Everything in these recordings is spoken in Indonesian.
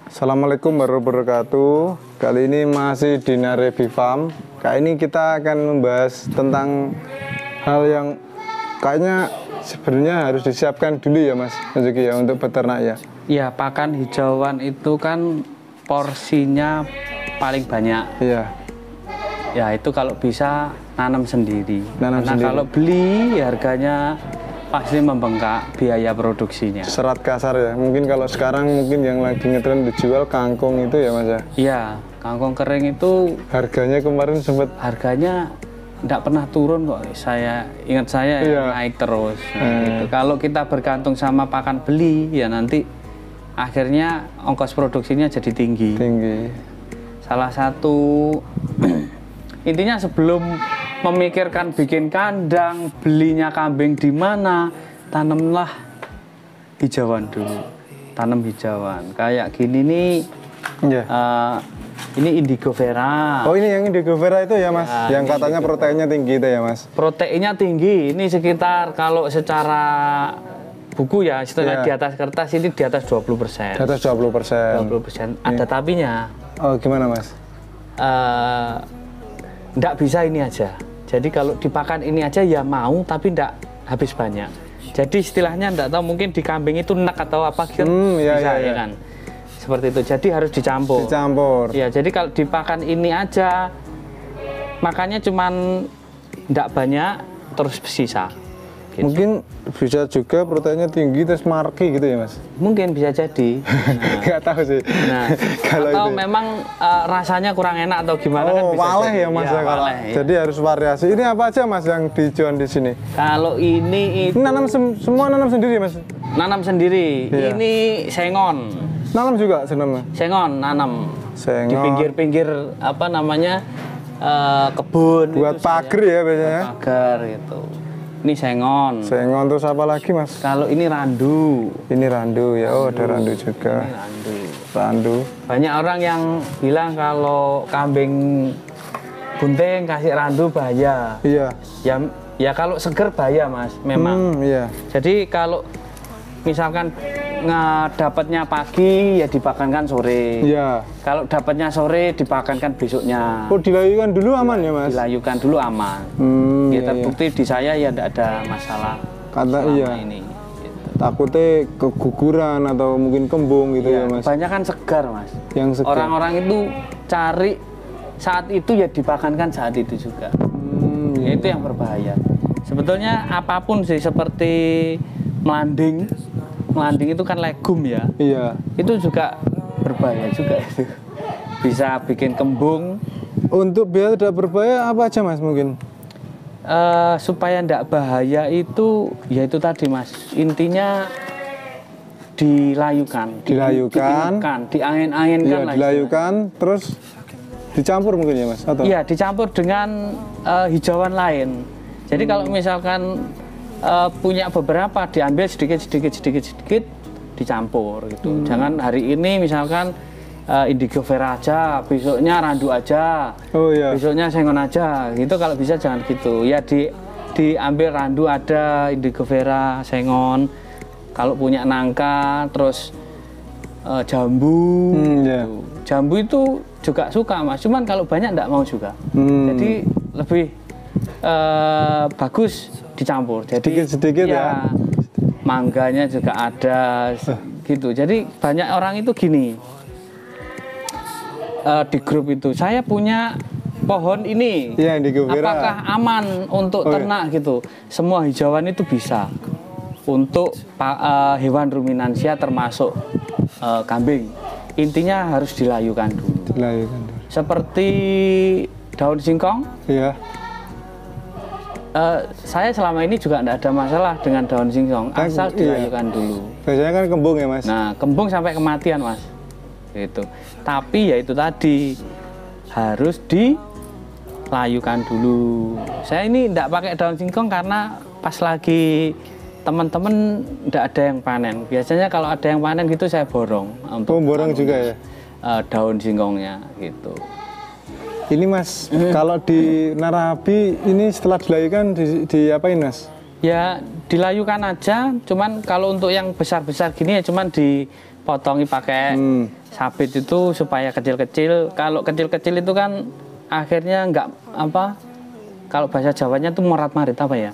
Assalamualaikum warahmatullahi wabarakatuh. Kali ini masih di Narevi Farm. Kali ini kita akan membahas tentang hal yang kayaknya sebenarnya harus disiapkan dulu ya Mas Zuki ya untuk peternak ya. Iya, pakan hijauan itu kan porsinya paling banyak. Iya. Ya itu kalau bisa nanam sendiri. Karena sendiri. kalau beli harganya pasti membengkak biaya produksinya. Serat kasar ya. Mungkin kalau sekarang mungkin yang lagi ngetren dijual kangkung itu ya Mas ya. Iya, kangkung kering itu harganya kemarin sempat tidak pernah turun kok. Saya ingat naik terus. Gitu. Kalau kita bergantung sama pakan beli ya nanti akhirnya ongkos produksinya jadi tinggi. Salah satu intinya sebelum memikirkan bikin kandang, belinya kambing di mana, tanamlah hijauan dulu. Tanam hijauan. Kayak gini nih, ini indigo vera. Oh ini yang indigo vera itu ya Mas, yang katanya proteinnya tinggi itu ya Mas? Proteinnya tinggi, ini sekitar kalau secara buku ya, setelah di atas kertas ini di atas 20%. Di atas 20%. 20%. Ada tapinya. Oh gimana Mas? Nggak bisa ini aja. Jadi kalau dipakan ini aja ya mau, tapi nggak habis banyak. Jadi istilahnya nggak tahu mungkin di kambing itu enak atau apa gitu bisa ya kan. Seperti itu. Jadi harus dicampur. Ya jadi kalau dipakan ini aja makannya cuman nggak banyak terus sisa. Gitu. Mungkin bisa juga proteinnya tinggi terus marki gitu ya Mas? Mungkin bisa jadi. Nggak tahu sih. Nah, kalau atau itu memang rasanya kurang enak atau gimana kan bisa waleh jadi. Ya Mas ya, kalau. Jadi harus variasi. Ini apa aja Mas yang dijual di sini? Kalau ini itu semua nanam sendiri Mas? Nanam sendiri. Iya. Ini sengon. Nanam juga senam? Sengon nanam. Di pinggir-pinggir apa namanya kebun. Buat pagar ya biasanya? Buat pagar gitu. Ini sengon. Sengon terus apa lagi Mas? Kalau ini randu. Ini randu ya. Oh ada randu juga. Ini randu. Banyak orang yang bilang kalau kambing bunting kasih randu bahaya. Iya. Ya kalau seger bahaya Mas. Memang. Iya. Jadi kalau misalkan dapatnya pagi ya dipakankan sore. Iya. Kalau dapatnya sore dipakankan besoknya. Oh dilayukan dulu aman ya Mas? Dilayukan dulu aman. Ya terbukti di saya ya tidak ada masalah. Kata ini. Gitu. Takutnya keguguran atau mungkin kembung gitu ya Mas? Banyak kan segar Mas. Yang segar. Orang-orang itu cari saat itu ya dipakankan saat itu juga. Ya, itu yang berbahaya. Sebetulnya apapun sih seperti melanding itu kan legum ya. Iya. Itu juga berbahaya juga itu. Bisa bikin kembung. Untuk biar tidak berbahaya apa aja Mas mungkin? Supaya tidak bahaya itu, ya itu tadi Mas. Intinya dilayukan, diangin-anginkan lah. Dilayukan, terus dicampur mungkin ya Mas? Iya, dicampur dengan hijauan lain. Jadi kalau misalkan punya beberapa diambil sedikit dicampur gitu. Jangan hari ini misalkan indigo vera aja, besoknya randu aja, besoknya sengon aja. Gitu kalau bisa jangan gitu. Ya diambil randu ada, indigo vera, sengon. Kalau punya nangka, terus jambu. Gitu. Jambu itu juga suka Mas. Cuman kalau banyak enggak mau juga. Jadi lebih bagus dicampur. Jadi sedikit ya. Mangganya juga ada gitu. Jadi banyak orang itu gini. Di grup itu saya punya pohon ini. Ya, apakah aman untuk ternak gitu? Semua hijauan itu bisa. Untuk hewan ruminansia termasuk kambing. Intinya harus dilayukan dulu. Seperti daun singkong. Iya. Saya selama ini juga tidak ada masalah dengan daun singkong, asal dilayukan dulu. Biasanya kan kembung ya Mas? Nah, kembung sampai kematian Mas. Gitu. Tapi ya itu tadi harus dilayukan dulu. Saya ini tidak pakai daun singkong karena pas lagi teman-teman tidak ada yang panen. Biasanya kalau ada yang panen gitu saya borong. Untuk borong juga ya? Daun singkongnya gitu. Ini Mas, kalau di Narabi ini setelah dilayukan diapain Mas? Ya dilayukan aja, cuman kalau untuk yang besar-besar gini ya cuman dipotongi pakai sabit itu supaya kecil-kecil. Kalau kecil-kecil itu kan akhirnya nggak apa, kalau bahasa Jawanya tuh morat-marit apa ya,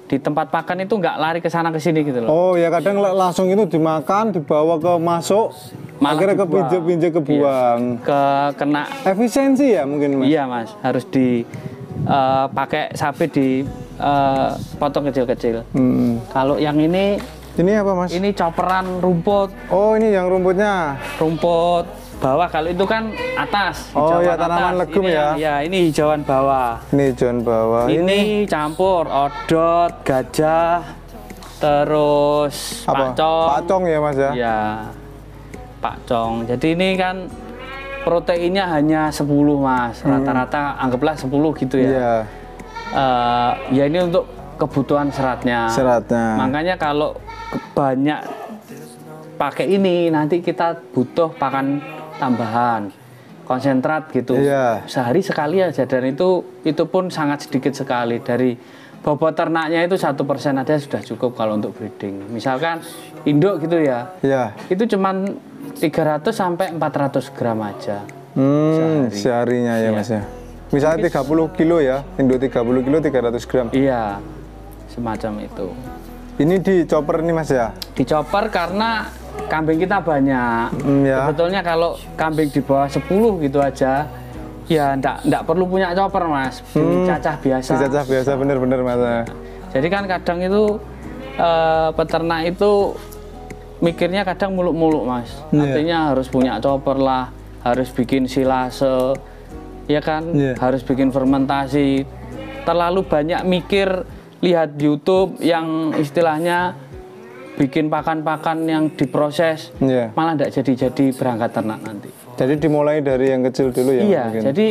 di tempat pakan itu nggak lari ke sana ke sini gitu loh. Oh ya, kadang langsung itu dimakan, dibawa ke masuk, Malah akhirnya dibuang. kepinjek-pinjek kebuang. Kena Efisiensi ya mungkin Mas? iya Mas, harus pakai sabit di potong kecil-kecil. Kalau yang ini apa Mas? ini choperan rumput. Oh ini yang rumputnya. Rumput bawah, kalau itu kan atas. Oh hijauan ya, tanaman atas. legum Ini ya. Ya ini hijauan bawah. Ini hijauan bawah. Ini campur odot, gajah, terus apa? pacong. Pacong ya Mas ya? Iya, pacong. Jadi ini kan proteinnya hanya 10 Mas. Rata-rata anggaplah 10 gitu ya. Iya. Ya ini untuk kebutuhan seratnya. Seratnya. Makanya kalau banyak pakai ini nanti kita butuh pakan tambahan, konsentrat gitu. Iya. Sehari sekali aja, dan itu pun sangat sedikit sekali. Dari bobot ternaknya itu 1% aja sudah cukup kalau untuk breeding. Misalkan induk gitu ya. Iya. Itu cuman 300 sampai 400 gram aja. Seharinya ya Mas ya. Misalnya 30 kilo ya, induk 30 kilo 300 gram. Iya, semacam itu. Ini di chopper nih Mas ya? Dicoper karena kambing kita banyak. Ya. Sebetulnya kalau kambing di bawah 10 gitu aja, ya ndak perlu punya chopper Mas. Dicacah biasa. Dicacah biasa, bener-bener Mas. Jadi kan kadang itu peternak itu mikirnya kadang muluk-muluk Mas. Artinya harus punya chopper lah, harus bikin silase, ya kan, harus bikin fermentasi. Terlalu banyak mikir, lihat YouTube yang istilahnya bikin pakan-pakan yang diproses, malah tidak jadi berangkat ternak nanti. Jadi dimulai dari yang kecil dulu ya? Iya, mungkin. jadi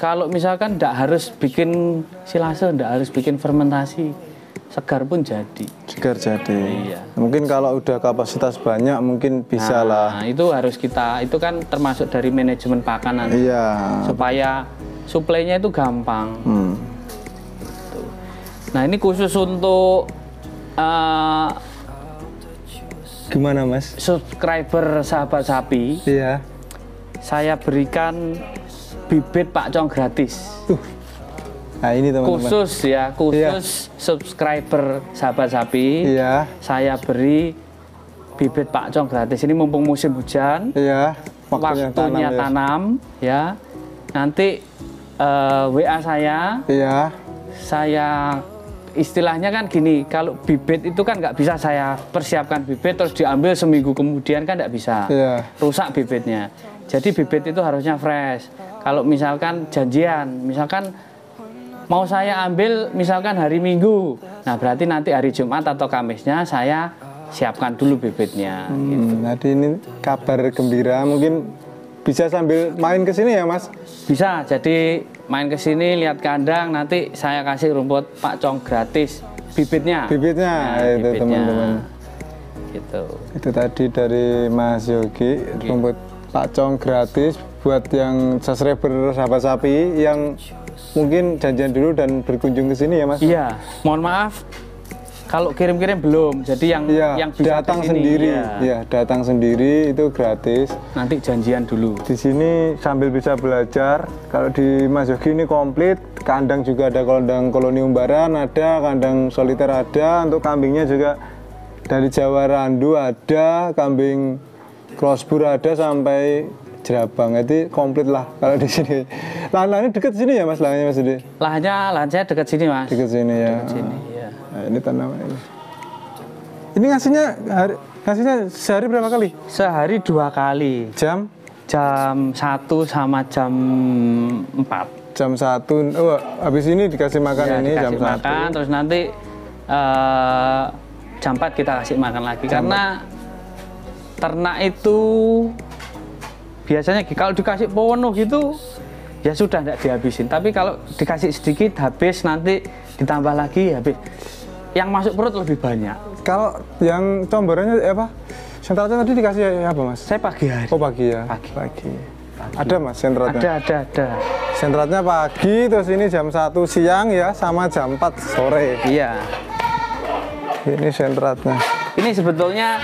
kalau misalkan tidak harus bikin silase, tidak harus bikin fermentasi, segar pun jadi. Segar jadi. Iya. Mungkin kalau udah kapasitas banyak mungkin bisa lah. Nah, itu harus kita, itu kan termasuk dari manajemen pakan nanti. Iya. Supaya suplainya itu gampang. Nah ini khusus untuk gimana Mas? Subscriber sahabat sapi. Iya. Saya berikan bibit pakcong gratis. Nah ini teman-teman. Khusus ya, khusus subscriber sahabat sapi. Iya. Saya beri bibit pakcong gratis. Ini mumpung musim hujan. Iya. Waktunya tanam ya. Nanti WA saya. Iya. Saya istilahnya kan gini, kalau bibit itu kan nggak bisa saya persiapkan bibit terus diambil seminggu kemudian kan nggak bisa, rusak bibitnya. Jadi bibit itu harusnya fresh. Kalau misalkan janjian, misalkan mau saya ambil misalkan hari Minggu, nah berarti nanti hari Jumat atau Kamisnya saya siapkan dulu bibitnya. Gitu. Jadi ini kabar gembira, mungkin bisa sambil main ke sini ya Mas? Bisa, jadi main ke sini lihat kandang, nanti saya kasih rumput pakcong gratis bibitnya. Bibitnya, nah, itu teman-teman. Gitu. Itu tadi dari Mas Yogi, rumput pakcong gratis buat yang subscriber sahabat sapi yang mungkin janjian dulu dan berkunjung ke sini ya Mas? Iya, mohon maaf kalau kirim-kirim belum, jadi yang bisa datang kesini, sendiri, ya datang sendiri itu gratis. Nanti janjian dulu. Di sini sambil bisa belajar. Kalau di Mas Yogi ini komplit, kandang juga ada, kandang koloni umbaran ada, kandang soliter ada, untuk kambingnya juga dari Jawa Randu ada, kambing crossbur ada sampai Jerabang, itu komplit lah kalau di sini. Lahan-lahannya dekat sini ya Mas, lahannya Mas Yudi? Lahan saya dekat sini Mas. Dekat sini ya. Dekat sini, ya. Nah, ini tanaman ini. Ini ngasihnya sehari berapa kali? Sehari 2 kali. Jam 1 sama jam 4. Jam 1. Oh, habis ini dikasih makan Ya, ini jam 1. Makan, terus nanti jam 4 kita kasih makan lagi. Karena ternak itu biasanya kalau dikasih penuh gitu ya sudah tidak dihabisin. Tapi kalau dikasih sedikit habis, nanti ditambah lagi habis. Yang masuk perut lebih banyak. Kalau yang comborannya apa? Sentratnya tadi dikasih apa Mas? Saya pagi hari. Oh pagi ya? Pagi. Ada Mas sentratnya? Ada. Sentratnya pagi, terus ini jam 1 siang ya, sama jam 4 sore. Iya. Ini sentratnya. Ini sebetulnya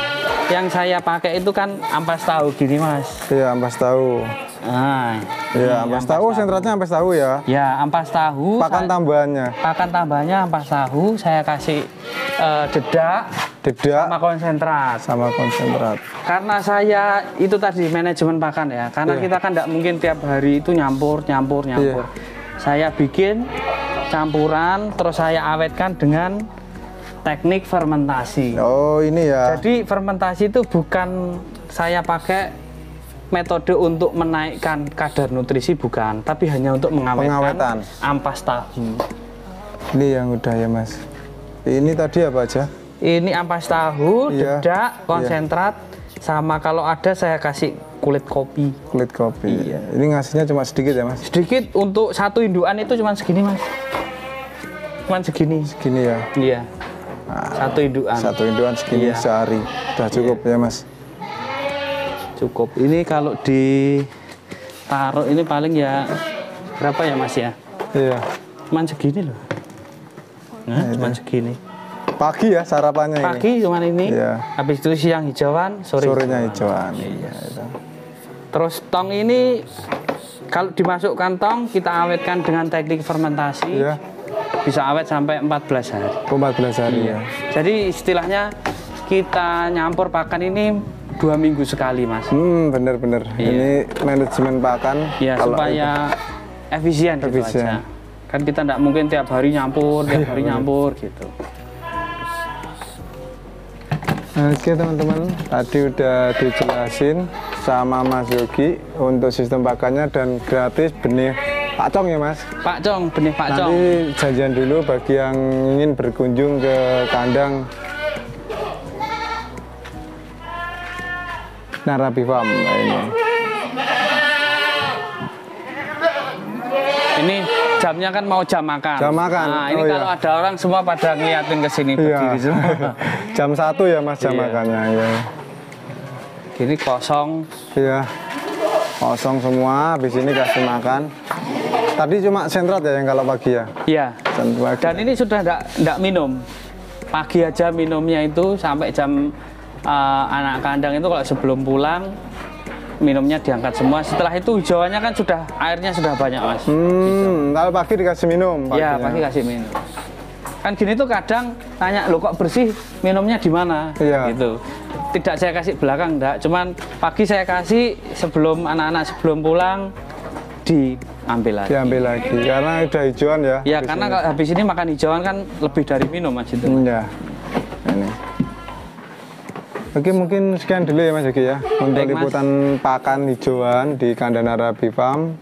yang saya pakai itu kan ampas tahu gini Mas. Iya, ampas tahu. Nah, Iya, ampas tahu, sentratnya ampas tahu ya. ya ampas tahu. Pakan tambahannya. Pakan tambahnya ampas tahu. Saya kasih dedak sama konsentrat. Sama konsentrat. Karena saya itu tadi manajemen pakan ya. Karena kita kan tidak mungkin tiap hari itu nyampur. Saya bikin campuran, terus saya awetkan dengan teknik fermentasi. Oh, ini ya. Jadi fermentasi itu bukan saya pakai metode untuk menaikkan kadar nutrisi, bukan, tapi hanya untuk mengawetkan ampas tahu. Ini yang udah ya Mas. Ini tadi apa aja? Ini ampas tahu, dedak, konsentrat, sama kalau ada saya kasih kulit kopi. Kulit kopi. Iya. Ini ngasihnya cuma sedikit ya Mas? Sedikit, untuk satu induan itu cuma segini Mas. Cuma segini. Segini ya? Iya. Satu induan. Satu induan segini sehari. Udah cukup ya Mas? Cukup. Ini kalau ditaruh ini paling ya berapa ya Mas ya? Iya. Cuman segini loh. Nah, cuman segini. Pagi ya sarapannya ini? Pagi cuman ini. Iya. Habis itu siang hijauan, sorenya hijauan. Iya. Terus tong ini kalau dimasukkan tong kita awetkan dengan teknik fermentasi. Iya. Bisa awet sampai 14 hari. 14 hari ya. Jadi istilahnya kita nyampur pakan ini 2 minggu sekali Mas. Bener-bener. Ini manajemen pakan. Ya, supaya efisien gitu aja. Kan kita tidak mungkin tiap hari nyampur, gitu. Oke teman-teman, tadi udah dijelasin sama Mas Yogi untuk sistem pakannya dan gratis benih pakcong ya Mas? Pakcong, benih pakcong. Nanti janjian dulu bagi yang ingin berkunjung ke kandang Narabi Farm ini. Ini jamnya kan mau jam makan. Jam makan. Nah, ini kalau ada orang semua pada ngeliatin ke sini berdiri semua. Jam 1 ya Mas jam makannya ya. Gini kosong. Iya. Kosong semua, habis ini kasih makan. Tadi cuma sentrat ya yang kalau pagi ya? Iya. Dan ini sudah enggak minum. Pagi aja minumnya itu sampai jam anak kandang itu kalau sebelum pulang minumnya diangkat semua. Setelah itu hijauannya kan sudah airnya sudah banyak Mas. Kalau pagi dikasih minum? Iya, pagi kasih minum. Kan gini tuh kadang tanya, lo kok bersih minumnya di mana? Gitu. Tidak saya kasih belakang, enggak. Cuman pagi saya kasih sebelum anak-anak sebelum pulang diambil lagi. Diambil lagi, karena udah hijauan ya? Ya, karena kalau habis ini makan hijauan kan lebih dari minum Mas itu. Iya. Ini. Oke, mungkin sekian dulu ya Mas Yogi ya untuk liputan pakan hijauan di kandang Narabi Farm.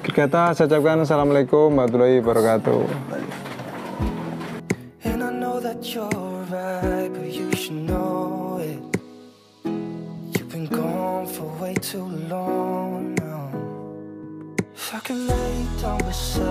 Kita saya ucapkan assalamualaikum warahmatullahi wabarakatuh. And I know that you're right, but you should know it. You've been gone for way too long now. If I can lay down beside